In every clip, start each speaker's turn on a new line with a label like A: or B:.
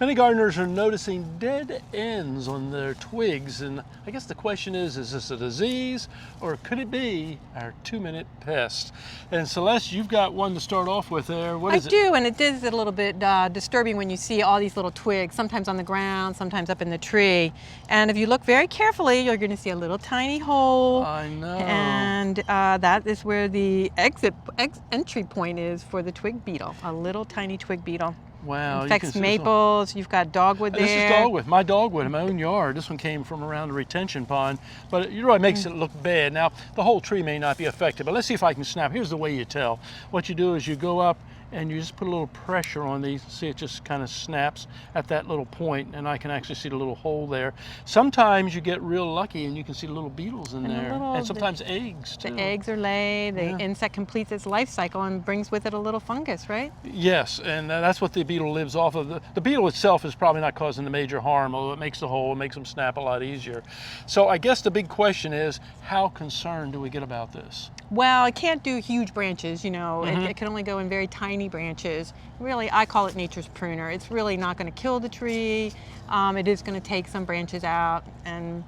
A: Many gardeners are noticing dead ends on their twigs, and I guess the question is this a disease, or could it be our 2-minute pest? And Celeste, you've got one to start off with there. What is it?
B: I do, and it is a little bit disturbing when you see all these little twigs, sometimes on the ground, sometimes up in the tree. And if you look very carefully, you're going to see a little tiny hole.
A: I know.
B: And that is where the entry point is for the twig beetle, a little tiny twig beetle.
A: Wow.
B: Infects maples. You've got dogwood there.
A: This is dogwood. My dogwood in my own yard. This one came from around the retention pond, but it really makes it look bad. Now, the whole tree may not be affected, but let's see if I can snap. Here's the way you tell. What you do is you go up and you just put a little pressure on these. See, it just kind of snaps at that little point, and I can actually see the little hole there. Sometimes you get real lucky and you can see the little beetles in there, and sometimes eggs too.
B: The eggs are laid, the insect completes its life cycle and brings with it a little fungus, right?
A: Yes, and that's what the beetle lives off of. The beetle itself is probably not causing the major harm, although it makes the hole, it makes them snap a lot easier. So I guess the big question is, how concerned do we get about this?
B: Well, it can't do huge branches, you know. It can only go in very tiny branches. Really, I call it nature's pruner. It's really not going to kill the tree. It is going to take some branches out, and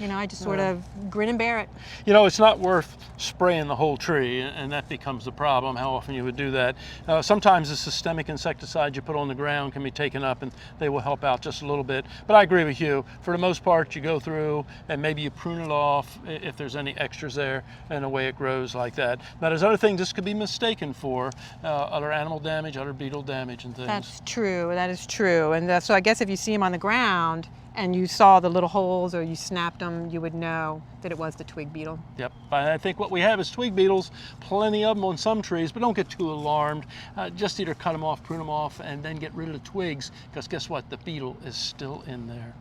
B: you know, I just sort of grin and bear it.
A: You know, it's not worth spraying the whole tree, and that becomes the problem, how often you would do that. Sometimes the systemic insecticides you put on the ground can be taken up, and they will help out just a little bit. But I agree with you. For the most part, you go through and maybe you prune it off if there's any extras there, and away it grows like that. Now, there's other things this could be mistaken for, other animal damage, other beetle damage and things.
B: That's true. That is true. And so I guess if you see them on the ground, and you saw the little holes or you snapped them, you would know that it was the twig beetle.
A: Yep, I think what we have is twig beetles, plenty of them on some trees, but don't get too alarmed. Just either cut them off, prune them off, and then get rid of the twigs, because guess what? The beetle is still in there.